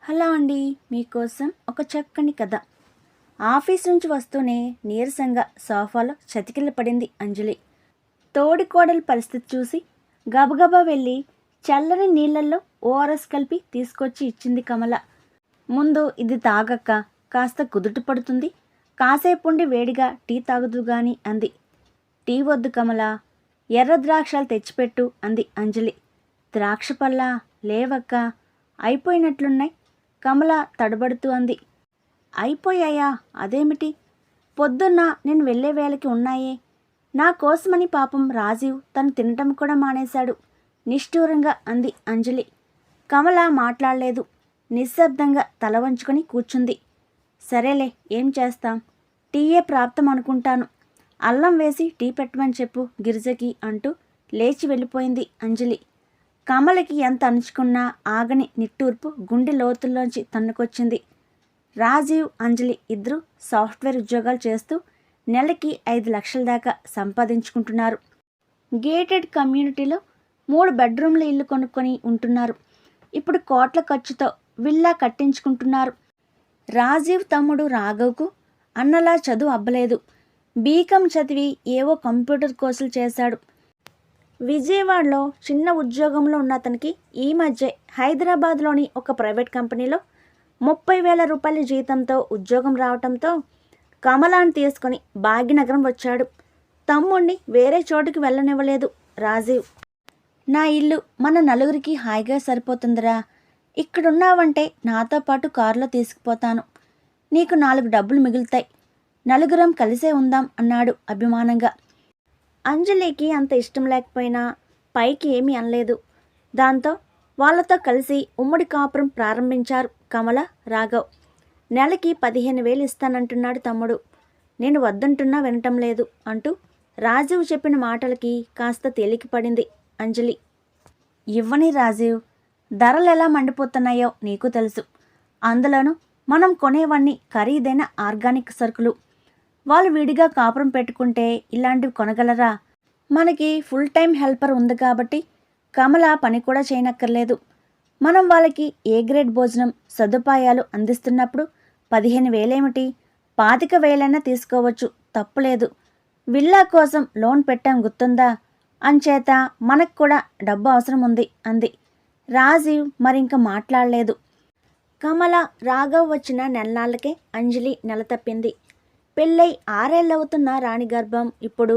Hello అండి, మీకోసం ఒక చక్కని కథ. ఆఫీస్ నుంచి వస్తూనే నీరసంగా సోఫాలో చతికిల పడింది అంజలి. తోడికోడలి పరిస్థితి చూసి గబగబా వెళ్ళి చల్లని నీళ్ళల్లో ఓఆర్ఎస్ కలిపి తీసుకొచ్చి ఇచ్చింది కమల. ముందు ఇది తాగక్క, కాస్త కుదుట పడుతుంది, కాసేపుండి వేడిగా టీ తాగుదు గాని అంది. టీ వద్దు కమల, ఎర్ర ద్రాక్షలు తెచ్చిపెట్టు అంది అంజలి. ద్రాక్ష పళ్ళ లేవక్క, అయిపోయినట్లున్నాయి కమల తడబడుతూ అంది. అయిపోయాయా? అదేమిటి? పొద్దున్న నేను వెళ్ళే వేళకి ఉన్నాయే. నా కోసమని పాపం రాజీవ్ తను తినటం కూడా మానేశాడు నిష్ఠూరంగా అంది అంజలి. కమల మాట్లాడలేదు. నిశ్శబ్దంగా తల వంచుకొని కూర్చుంది. సరేలే, ఏం చేస్తాం, టీయే ప్రాప్తం అనుకుంటాను. అల్లం వేసి టీ పెట్టమని చెప్పు గిరిజకి అంటూ లేచి వెళ్ళిపోయింది అంజలి. కమలకి ఎంత అణుచుకున్నా ఆగని నిట్టూర్పు గుండె లోతుల్లోంచి తన్నుకొచ్చింది. రాజీవ్, అంజలి ఇద్దరు సాఫ్ట్వేర్ ఉద్యోగాలు చేస్తూ నెలకి 5 లక్షల దాకా సంపాదించుకుంటున్నారు. గేటెడ్ కమ్యూనిటీలో 3 బెడ్రూమ్ల ఇల్లు కొనుక్కొని ఉంటున్నారు. ఇప్పుడు కోట్ల ఖర్చుతో విల్లా కట్టించుకుంటున్నారు. రాజీవ్ తమ్ముడు రాఘవ్కు అన్నలా చదువు అబ్బలేదు. బీకాం చదివి ఏవో కంప్యూటర్ కోర్సులు చేశాడు. విజయవాడలో చిన్న ఉద్యోగంలో ఉన్న అతనికి ఈ మధ్య హైదరాబాద్లోని ఒక ప్రైవేట్ కంపెనీలో 30,000 రూపాయల జీతంతో ఉద్యోగం రావడంతో కమలాన్ని తీసుకొని భాగ్యనగరం వచ్చాడు. తమ్ముణ్ణి వేరే చోటుకి వెళ్ళనివ్వలేదు రాజీవ్. నా ఇల్లు మన నలుగురికి హాయిగా సరిపోతుందిరా, ఇక్కడున్నావంటే నాతో పాటు కారులో తీసుకుపోతాను, నీకు 4 డబ్బులు మిగులుతాయి, నలుగురం కలిసే ఉందాం అన్నాడు అభిమానంగా. అంజలికి అంత ఇష్టం లేకపోయినా పైకి ఏమీ అనలేదు. దాంతో వాళ్ళతో కలిసి ఉమ్మడి కాపురం ప్రారంభించారు కమల, రాఘవ్. నెలకి 15,000 ఇస్తానంటున్నాడు తమ్ముడు. నేను వద్దంటున్నా వినటం లేదు అంటూ రాజీవ్ చెప్పిన మాటలకి కాస్త తేలికపడింది అంజలి. ఇవ్వని రాజీవ్, ధరలు ఎలా మండిపోతున్నాయో నీకు తెలుసు. అందులోనూ మనం కొనేవన్నీ ఖరీదైన ఆర్గానిక్ సరుకులు. వాళ్ళు విడిగా కాపురం పెట్టుకుంటే ఇలాంటివి కొనగలరా? మనకి ఫుల్ టైం హెల్పర్ ఉంది కాబట్టి కమల పని కూడా చేయనక్కర్లేదు. మనం వాళ్ళకి ఏ గ్రేడ్ భోజనం సదుపాయాలు అందిస్తున్నప్పుడు 15,000 ఏమిటి, 25,000 తీసుకోవచ్చు, తప్పులేదు. విల్లా కోసం లోన్ పెట్టాం గుర్తుందా? అంచేత మనకు కూడా డబ్బు అవసరం ఉంది అంది. రాజీవ్ మరింక మాట్లాడలేదు. కమల, రాఘవ్ వచ్చిన నెలనాళ్ళకే అంజలి నెల తప్పింది. పెళ్ళై 6 ఏళ్ళవుతున్న రాణి గర్భం ఇప్పుడు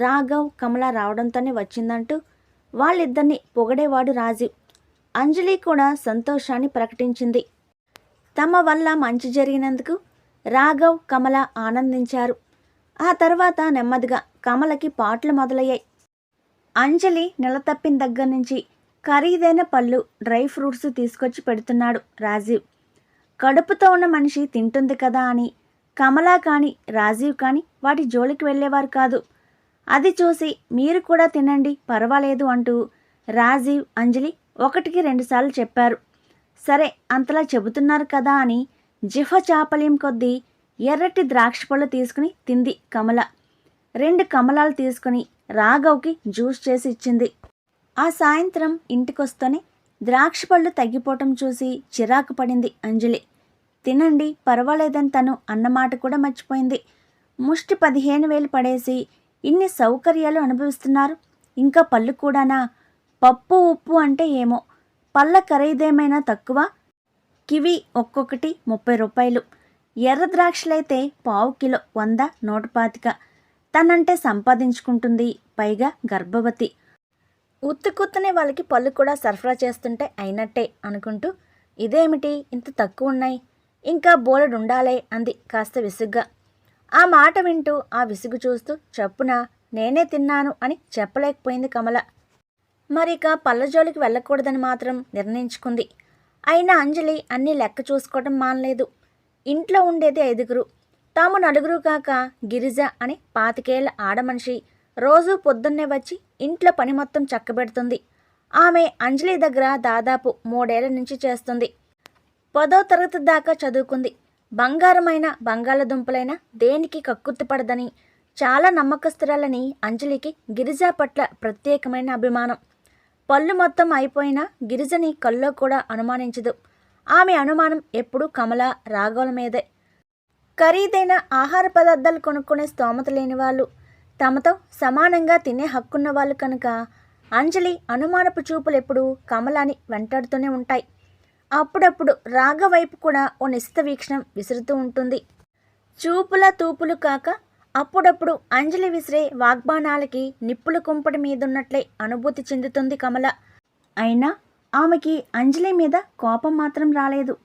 రాఘవ్, కమల రావడంతోనే వచ్చిందంటూ వాళ్ళిద్దరిని పొగడేవాడు రాజీవ్. అంజలి కూడా సంతోషాన్ని ప్రకటించింది. తమ వల్ల మంచి జరిగినందుకు రాఘవ్, కమల ఆనందించారు. ఆ తర్వాత నెమ్మదిగా కమలకి పాటలు మొదలయ్యాయి. అంజలి నెల తప్పిన దగ్గర నుంచి ఖరీదైన పళ్ళు, డ్రై ఫ్రూట్స్ తీసుకొచ్చి పెడుతున్నాడు రాజీవ్. కడుపుతో ఉన్న మనిషి తింటుంది కదా అని కమల కానీ రాజీవ్ కానీ వాటి జోలికి వెళ్ళేవారు కాదు. అది చూసి మీరు కూడా తినండి పర్వాలేదు అంటూ రాజీవ్, అంజలి 1-2 సార్లు చెప్పారు. సరే, అంతలా చెబుతున్నారు కదా అని జిహ చాపల్యం కొద్దీ ఎర్రటి ద్రాక్ష పళ్ళు తీసుకుని తింది కమల. 2 కమలాలు తీసుకుని రాఘవ్కి జ్యూస్ చేసి ఇచ్చింది. ఆ సాయంత్రం ఇంటికొస్తూనే ద్రాక్ష పళ్ళు తగ్గిపోవటం చూసి చిరాకు పడింది అంజలి. తినండి పర్వాలేదని తను అన్నమాట కూడా మర్చిపోయింది. ముష్టి 15,000 పడేసి ఇన్ని సౌకర్యాలు అనుభవిస్తున్నారు, ఇంకా పళ్ళు కూడానా? పప్పు ఉప్పు అంటే ఏమో, పళ్ళ ఖరీదేమైనా తక్కువ? కివి ఒక్కొక్కటి 30 రూపాయలు. ఎర్ర ద్రాక్షలైతే పావు కిలో 100, 125. తనంటే సంపాదించుకుంటుంది, పైగా గర్భవతి. ఉత్తుకుత్తనే వాళ్ళకి పళ్ళు కూడా సరఫరా చేస్తుంటే అయినట్టే అనుకుంటూ ఇదేమిటి ఇంత తక్కువ ఉన్నాయి, ఇంకా బోలెడు ఉండాలే అంది కాస్త విసుగ్గా. ఆ మాట వింటూ ఆ విసుగు చూస్తూ చప్పున నేనే తిన్నాను అని చెప్పలేకపోయింది కమల. మరిక పళ్ళ జోలికి వెళ్ళకూడదని మాత్రం నిర్ణయించుకుంది. అయినా అంజలి అన్నీ లెక్క చూసుకోవటం మానలేదు. ఇంట్లో ఉండేది 5. తాము 4 కాక గిరిజ అని 25 ఆడమనిషి రోజూ పొద్దున్నే వచ్చి ఇంట్లో పని మొత్తం చక్కబెడుతుంది. ఆమె అంజలి దగ్గర దాదాపు 3 ఏళ్ల నుంచి చేస్తుంది. 10వ తరగతి దాకా చదువుకుంది. బంగారమైన బంగాళదుంపలైనా దేనికి కక్కుర్తిపడదని చాలా నమ్మకస్తురాలని అంజలికి గిరిజ పట్ల ప్రత్యేకమైన అభిమానం. పళ్ళు మొత్తం అయిపోయినా గిరిజని కల్లో కూడా అనుమానించదు. ఆమె అనుమానం ఎప్పుడూ కమల, రాఘవుల మీదే. ఖరీదైన ఆహార పదార్థాలు కొనుక్కునే స్తోమత లేని వాళ్ళు, తమతో సమానంగా తినే హక్కున్న వాళ్ళు కనుక అంజలి అనుమానపు చూపులు ఎప్పుడూ కమలాని వెంటాడుతూనే ఉంటాయి. అప్పుడప్పుడు రాఘ వైపు కూడా ఓ నిశిత వీక్షణం విసురుతూ ఉంటుంది. చూపుల తూపులు కాక అప్పుడప్పుడు అంజలి విసిరే వాగ్బాణాలకి నిప్పుల కుంపటి మీదున్నట్లే అనుభూతి చెందుతుంది కమల. అయినా ఆమెకి అంజలి మీద కోపం మాత్రం రాలేదు.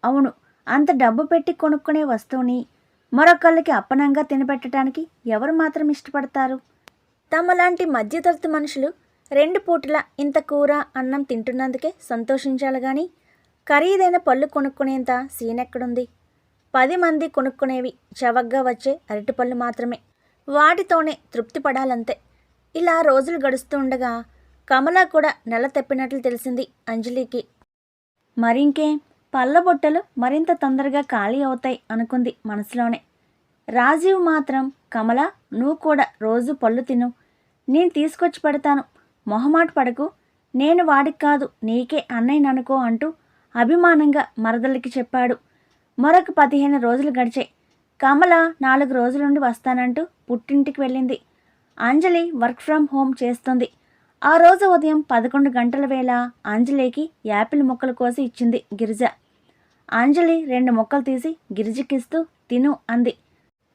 అవును, అంత డబ్బు పెట్టి కొనుక్కునే వస్తువుని మరొకళ్ళకి అప్పనంగా తినబెట్టడానికి ఎవరు మాత్రం ఇష్టపడతారు? తమలాంటి మధ్యతరగతి మనుషులు 2 పూటల ఇంత కూర అన్నం తింటున్నందుకే సంతోషించాలి కానీ ఖరీదైన పళ్ళు కొనుక్కునేంత సీనెక్కడుంది? 10 మంది కొనుక్కునేవి చవగ్గా వచ్చే అరటిపళ్ళు మాత్రమే. వాటితోనే తృప్తి పడాలంతే. ఇలా రోజులు గడుస్తూ ఉండగా కమల కూడా నెల తప్పినట్లు తెలిసింది అంజలికి. మరింకేం, పళ్ళ బొట్టలు మరింత తొందరగా ఖాళీ అవుతాయి అనుకుంది మనసులోనే. రాజీవ్ మాత్రం, కమల నువ్వు కూడా రోజు పళ్ళు తిను, నేను తీసుకొచ్చి పెడతాను, మొహమాట పడకు, నేను వాడికి కాదు నీకే అన్నయ్యననుకో అంటూ అభిమానంగా మరదలికి చెప్పాడు. మరొక 15 రోజులు గడిచాయి. కమల 4 రోజులుండి వస్తానంటూ పుట్టింటికి వెళ్ళింది. అంజలి వర్క్ ఫ్రమ్ హోమ్ చేస్తుంది. ఆ రోజు ఉదయం 11 గంటల వేళ అంజలికి యాపిల్ ముక్కలు కోసి ఇచ్చింది గిరిజ. అంజలి 2 ముక్కలు తీసి గిరిజకిస్తూ తిను అంది.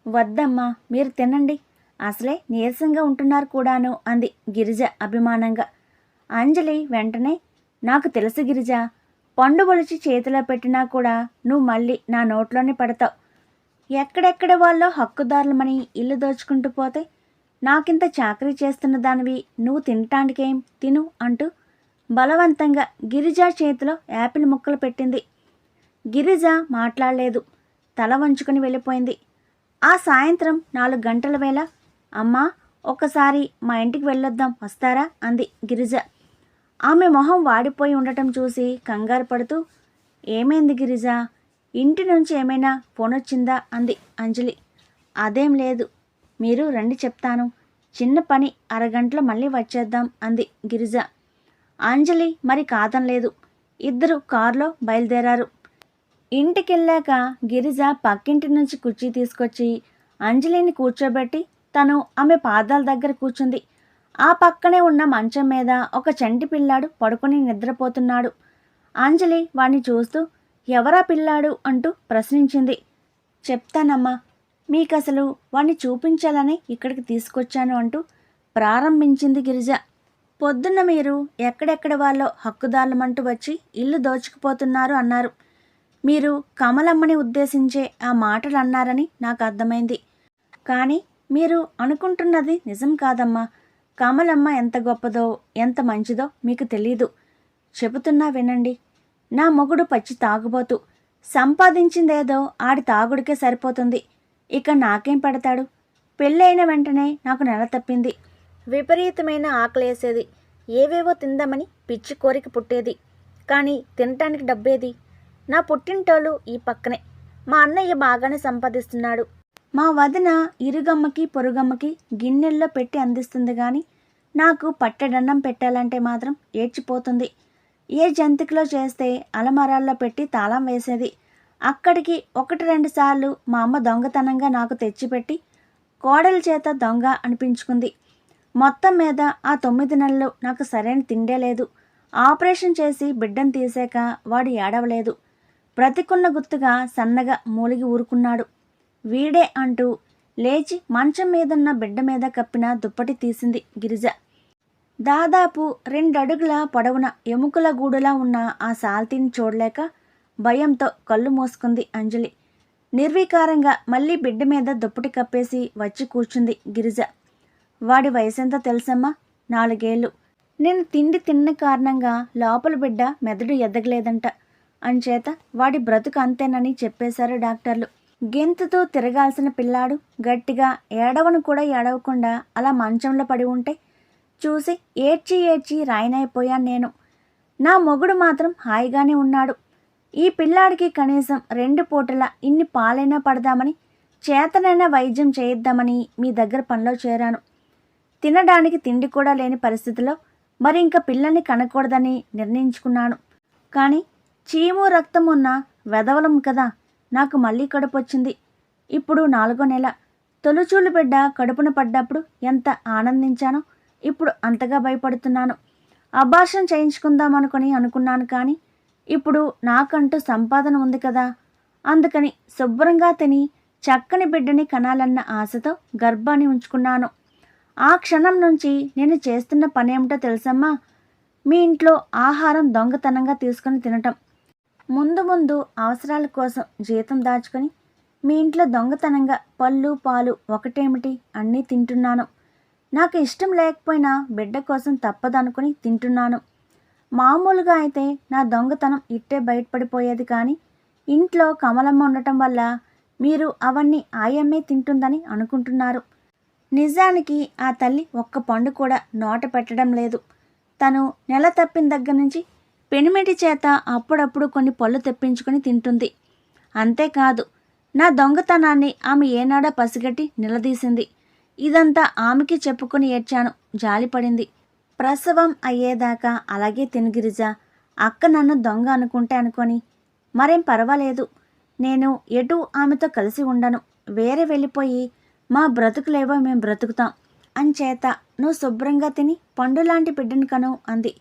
వద్దమ్మా, మీరు తినండి, అసలే నీరసంగా ఉంటున్నారు కూడాను అంది గిరిజ అభిమానంగా. అంజలి వెంటనే, నాకు తెలుసు గిరిజ, పండు ఒలిచి చేతిలో పెట్టినా కూడా నువ్వు మళ్ళీ నా నోట్లోనే పడతావు. ఎక్కడెక్కడ వాళ్ళో హక్కుదారులమని ఇల్లు దోచుకుంటూ పోతే నాకింత చాకరీ చేస్తున్న దానివి నువ్వు తినటానికేం, తిను అంటూ బలవంతంగా గిరిజ చేతిలో యాపిల్ ముక్కలు పెట్టింది. గిరిజ మాట్లాడలేదు, తల వంచుకొని వెళ్ళిపోయింది. ఆ సాయంత్రం 4 గంటల వేళ, అమ్మా ఒకసారి మా ఇంటికి వెళ్ళొద్దాం వస్తారా అంది గిరిజ. ఆమె మొహం వాడిపోయి ఉండటం చూసి కంగారు పడుతూ, ఏమైంది గిరిజ, ఇంటి నుంచి ఏమైనా ఫోన్ వచ్చిందా అంది అంజలి. అదేం లేదు, మీరు రండి చెప్తాను, చిన్న పని, అరగంటలో మళ్ళీ వచ్చేద్దాం అంది గిరిజ. అంజలి మరి కాదనలేదు. ఇద్దరు కారులో బయలుదేరారు. ఇంటికెళ్ళాక గిరిజ పక్కింటి నుంచి కుర్చీ తీసుకొచ్చి అంజలిని కూర్చోబెట్టి తను ఆమె పాదాల దగ్గర కూర్చుంది. ఆ పక్కనే ఉన్న మంచం మీద ఒక చంటి పిల్లాడు పడుకొని నిద్రపోతున్నాడు. అంజలి వాణ్ణి చూస్తూ, ఎవరా పిల్లాడు అంటూ ప్రశ్నించింది. చెప్తానమ్మా, మీకసలు వాణ్ణి చూపించాలని ఇక్కడికి తీసుకొచ్చాను అంటూ ప్రారంభించింది గిరిజ. పొద్దున్న మీరు ఎక్కడెక్కడ వాళ్ళో హక్కుదారులమంటూ వచ్చి ఇల్లు దోచుకుపోతున్నారు అన్నారు. మీరు కమలమ్మని ఉద్దేశించే ఆ మాటలు అన్నారని నాకు అర్థమైంది. కానీ మీరు అనుకుంటున్నది నిజం కాదమ్మా. కమలమ్మ ఎంత గొప్పదో, ఎంత మంచిదో మీకు తెలీదు. చెబుతున్నా వినండి. నా మొగుడు పచ్చి తాగుబోతు. సంపాదించిందేదో ఆడి తాగుడికే సరిపోతుంది. ఇక నాకేం పెడతాడు? పెళ్ళైన వెంటనే నాకు నెల తప్పింది. విపరీతమైన ఆకలేసేది. ఏవేవో తిందామని పిచ్చి కోరిక పుట్టేది. కానీ తినటానికి డబ్బేది? నా పుట్టింటోళ్ళు ఈ పక్కనే. మా అన్నయ్య బాగానే సంపాదిస్తున్నాడు. మా వదిన ఇరుగమ్మకి పొరుగమ్మకి గిన్నెల్లో పెట్టి అందిస్తుంది కానీ నాకు పట్టెడన్నం పెట్టాలంటే మాత్రం ఏడ్చిపోతుంది. ఏ జంతికలో చేస్తే అలమరాల్లో పెట్టి తాళం వేసేది. అక్కడికి 1-2 సార్లు మా అమ్మ దొంగతనంగా నాకు తెచ్చిపెట్టి కోడలి చేత దొంగ అనిపించుకుంది. మొత్తం మీద ఆ 9 నెలలు నాకు సరైన తిండే లేదు. ఆపరేషన్ చేసి బిడ్డను తీసాక వాడు ఏడవలేదు. బ్రతికున్న గుర్తుగా సన్నగా మూలిగి ఊరుకున్నాడు. వీడే అంటూ లేచి మంచం మీదున్న బిడ్డ మీద కప్పిన దుప్పటి తీసింది గిరిజ. దాదాపు 2 అడుగుల పొడవున ఎముకల గూడులా ఉన్న ఆ సాల్తీని చూడలేక భయంతో కళ్ళు మూసుకుంది అంజలి. నిర్వికారంగా మళ్ళీ బిడ్డ మీద దుప్పటి కప్పేసి వచ్చి కూర్చుంది గిరిజ. వాడి వయసెంతో తెలుసమ్మా? 4 ఏళ్ళు. నేను తిండి తిన్న కారణంగా లోపల బిడ్డ మెదడు ఎదగలేదంట. అంచేత వాడి బ్రతుకు అంతేనని చెప్పేశారు డాక్టర్లు. గెంతుతూ తిరగాల్సిన పిల్లాడు గట్టిగా ఏడవను కూడా ఏడవకుండా అలా మంచంలో పడి ఉంటే చూసి ఏడ్చి ఏడ్చి రాయనైపోయాను నేను. నా మొగుడు మాత్రం హాయిగానే ఉన్నాడు. ఈ పిల్లాడికి కనీసం 2 పూటల ఇన్ని పాలైనా పడదామని, చేతనైనా వైద్యం చేయిద్దామని మీ దగ్గర పనిలో చేరాను. తినడానికి తిండి కూడా లేని పరిస్థితిలో మరి ఇంకా పిల్లల్ని కనకూడదని నిర్ణయించుకున్నాను. కానీ చీము రక్తం ఉన్న వెధవలం కదా. నాకు మళ్ళీ కడుపు వచ్చింది. ఇప్పుడు 4వ నెల. తొలిచూలు బిడ్డ కడుపున పడ్డప్పుడు ఎంత ఆనందించానో ఇప్పుడు అంతగా భయపడుతున్నాను. అబార్షన్ చేయించుకుందామనుకొని అనుకున్నాను, కానీ ఇప్పుడు నాకంటూ సంపాదన ఉంది కదా. అందుకని శుభ్రంగా తిని చక్కని బిడ్డని కనాలన్న ఆశతో గర్భాన్ని ఉంచుకున్నాను. ఆ క్షణం నుంచి నేను చేస్తున్న పనేమిటో తెలుసమ్మా? మీ ఇంట్లో ఆహారం దొంగతనంగా తీసుకుని తినటం. ముందు ముందు అవసరాల కోసం జీతం దాచుకొని మీ ఇంట్లో దొంగతనంగా పళ్ళు పాలు ఒకటేమిటి అన్నీ తింటున్నాను. నాకు ఇష్టం లేకపోయినా బిడ్డ కోసం తప్పదనుకుని తింటున్నాను. మామూలుగా అయితే నా దొంగతనం ఇట్టే బయటపడిపోయేది, కానీ ఇంట్లో కమలమ్మ ఉండటం వల్ల మీరు అవన్నీ ఆయమ్మే తింటుందని అనుకుంటున్నారు. నిజానికి ఆ తల్లి ఒక్క పండు కూడా నోట పెట్టడం లేదు. తను నెల తప్పిన దగ్గర నుంచి పెనిమిటి చేత అప్పుడప్పుడు కొన్ని పళ్ళు తెప్పించుకొని తింటుంది. అంతేకాదు, నా దొంగతనాన్ని ఆమె ఏనాడా పసిగట్టి నిలదీసింది. ఇదంతా ఆమెకి చెప్పుకొని ఏడ్చాను. జాలిపడింది. ప్రసవం అయ్యేదాకా అలాగే తిను గిరిజ. అక్క నన్ను దొంగ అనుకుంటే అనుకొని మరేం పర్వాలేదు. నేను ఎటు ఆమెతో కలిసి ఉండను. వేరే వెళ్ళిపోయి మా బ్రతుకులేవో మేం బ్రతుకుతాం. అంచేత నువ్వు శుభ్రంగా తిని పండులాంటి బిడ్డను కను అంది.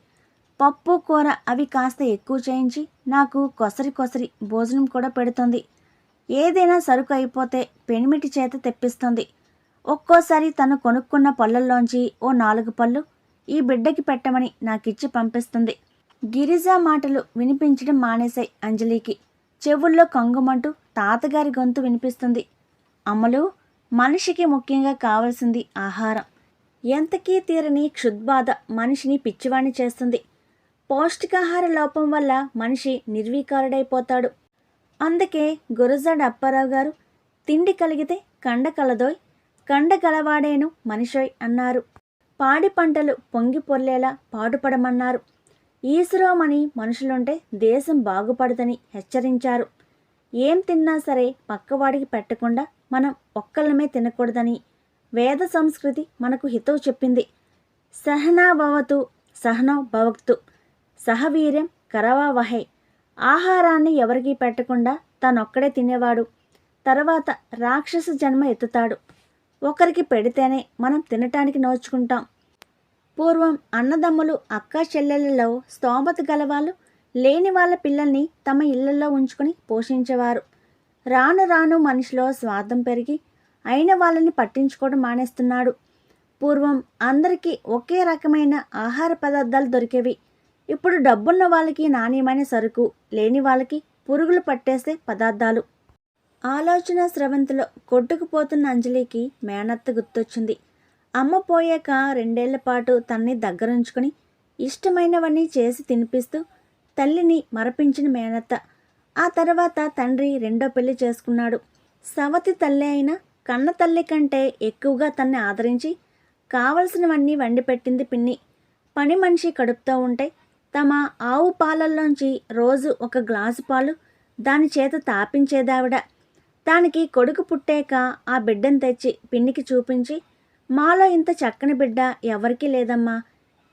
పప్పు కూర అవి కాస్త ఎక్కువ చేయించి నాకు కొసరి కొసరి భోజనం కూడా పెడుతుంది. ఏదైనా సరుకు అయిపోతే పెనిమిటి చేత తెప్పిస్తుంది. ఒక్కోసారి తను కొనుక్కున్న పళ్ళల్లోంచి ఓ 4 పళ్ళు ఈ బిడ్డకి పెట్టమని నాకిచ్చి పంపిస్తుంది. గిరిజ మాటలు వినిపించడం మానేశాయి అంజలికి. చెవుల్లో కంగుమంటూ తాతగారి గొంతు వినిపిస్తుంది. అమ్మలు, మనిషికి ముఖ్యంగా కావలసింది ఆహారం. ఎంతకీ తీరని క్షుద్బాధ మనిషిని పిచ్చివాణ్ణి చేస్తుంది. పౌష్టికాహార లోపం వల్ల మనిషి నిర్వీకారుడైపోతాడు. అందుకే గురజాడ అప్పారావు గారు తిండి కలిగితే కండ కలదోయ్, కండ కలవాడేను మనిషోయ్ అన్నారు. పాడి పంటలు పొంగి పొర్లేలా పాటుపడమన్నారు. ఈశ్వరమని మనుషులుంటే దేశం బాగుపడదని హెచ్చరించారు. ఏం తిన్నా సరే పక్కవాడికి పెట్టకుండా మనం ఒక్కళ్ళమే తినకూడదని వేద సంస్కృతి మనకు హితవు చెప్పింది. సహనాభవతు సహనో భవక్తు సహవీర్యం కరవావహై. ఆహారాన్ని ఎవరికీ పెట్టకుండా తనొక్కడే తినేవాడు తర్వాత రాక్షస జన్మ ఎత్తుతాడు. ఒకరికి పెడితేనే మనం తినటానికి నోచుకుంటాం. పూర్వం అన్నదమ్ములు అక్కా చెల్లెళ్ళలో స్తోమత గలవాళ్ళు లేని వాళ్ళ పిల్లల్ని తమ ఇళ్లలో ఉంచుకొని పోషించేవారు. రాను రాను మనిషిలో స్వార్థం పెరిగి అయిన వాళ్ళని పట్టించుకోవడం మానేస్తున్నాడు. పూర్వం అందరికీ ఒకే రకమైన ఆహార పదార్థాలు దొరికేవి. ఇప్పుడు డబ్బున్న వాళ్ళకి నాణ్యమైన సరుకు, లేని వాళ్ళకి పురుగులు పట్టేసే పదార్థాలు. ఆలోచన స్రవంతిలో కొట్టుకుపోతున్న అంజలికి మేనత్త గుర్తొచ్చింది. అమ్మ పోయాక 2 ఏళ్ల పాటు తనని దగ్గరుంచుకొని ఇష్టమైనవన్నీ చేసి తినిపిస్తూ తల్లిని మరపించిన మేనత్త. ఆ తర్వాత తండ్రి 2వ పెళ్లి చేసుకున్నాడు. సవతి తల్లి అయిన కన్న తల్లి కంటే ఎక్కువగా తన్ని ఆదరించి కావలసినవన్నీ వండి పెట్టింది పిన్ని. పని మనిషి కడుపుతో ఉంటే తమ ఆవు పాలల్లోంచి రోజు 1 గ్లాసు పాలు దాని చేత తాపించేదావిడ. దానికి కొడుకు పుట్టాక ఆ బిడ్డను తెచ్చి పిన్నికి చూపించి, మాలో ఇంత చక్కని బిడ్డ ఎవరికీ లేదమ్మా.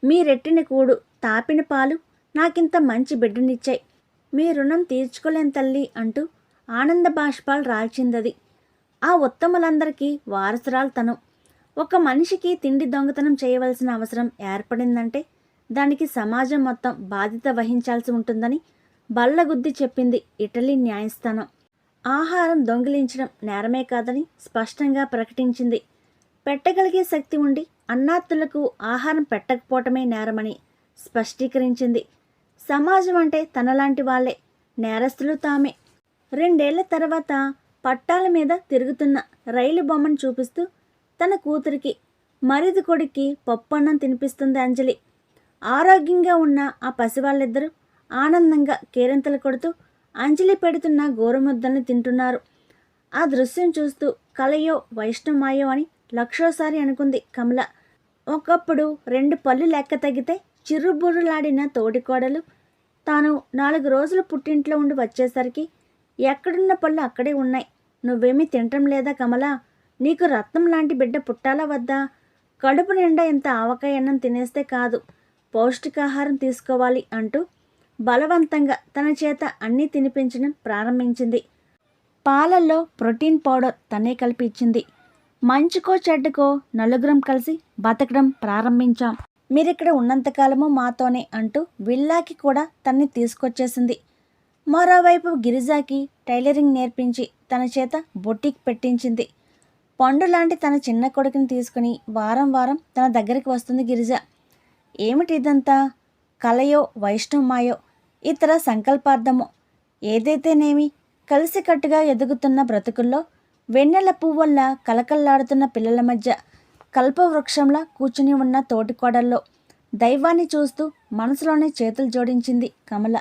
మీ రెట్టిన కూడు తాపిన పాలు నాకింత మంచి బిడ్డనిచ్చాయి. మీ రుణం తీర్చుకోలేం తల్లి అంటూ ఆనంద బాష్పాలు రాల్చిందది. ఆ ఉత్తములందరికీ వారసురాలు తను. ఒక మనిషికి తిండి దొంగతనం చేయవలసిన అవసరం ఏర్పడిందంటే దానికి సమాజం మొత్తం బాధ్యత వహించాల్సి ఉంటుందని బల్లగుద్ది చెప్పింది ఇటలీ న్యాయస్థానం. ఆహారం దొంగిలించడం నేరమే కాదని స్పష్టంగా ప్రకటించింది. పెట్టగలిగే శక్తి ఉండి అన్నార్తులకు ఆహారం పెట్టకపోవటమే నేరమని స్పష్టీకరించింది. సమాజం అంటే తనలాంటి వాళ్ళే, నేరస్తులు తామే. 2 ఏళ్ల తర్వాత పట్టాల మీద తిరుగుతున్న రైలు బొమ్మను చూపిస్తూ తన కూతురికి, మరిది కొడుక్కి పప్పన్నం తినిపిస్తుంది అంజలి. ఆరోగ్యంగా ఉన్న ఆ పసివాళ్ళిద్దరూ ఆనందంగా కేరింతలు కొడుతూ అంజలి పెడుతున్న గోరుముద్దల్ని తింటున్నారు. ఆ దృశ్యం చూస్తూ కలయో వైష్ణమాయో అని లక్షోసారి అనుకుంది కమల. ఒకప్పుడు 2 పళ్ళు లెక్క తగ్గితే చిర్రుబుర్రులాడిన తోడికోడలు తాను 4 రోజులు పుట్టింట్లో ఉండి వచ్చేసరికి ఎక్కడున్న పళ్ళు అక్కడే ఉన్నాయి. నువ్వేమీ తినటం లేదా కమలా? నీకు రత్నం లాంటి బిడ్డ పుట్టాలా వద్దా? కడుపు నిండా ఇంత ఆవకాయ అన్నం తినేస్తే కాదు, పౌష్టికాహారం తీసుకోవాలి అంటూ బలవంతంగా తన చేత అన్నీ తినిపించడం ప్రారంభించింది. పాలల్లో ప్రోటీన్ పౌడర్ తనే కలిపి ఇచ్చింది. మంచుకో చెడ్డకో నలుగురం కలిసి బతకడం ప్రారంభించాం. మీరిక్కడ ఉన్నంతకాలము మాతోనే అంటూ విల్లాకి కూడా తన్ని తీసుకొచ్చేసింది. మరోవైపు గిరిజాకి టైలరింగ్ నేర్పించి తన చేత బొటిక్ పెట్టించింది. పండు లాంటి తన చిన్న కొడుకుని తీసుకుని వారం వారం తన దగ్గరికి వస్తుంది గిరిజ. ఏమిటి ఇదంతా? కలయో వైష్ణవమాయో ఇతర సంకల్పార్థమో ఏదైతేనేమి కలిసికట్టుగా ఎదుగుతున్న బ్రతుకుల్లో వెన్నెల పువ్వుల్లా కలకల్లాడుతున్న పిల్లల మధ్య కల్పవృక్షంలా కూర్చుని ఉన్న తోటికోడల్లో దైవాన్ని చూస్తూ మనసులోనే చేతులు జోడించింది కమల.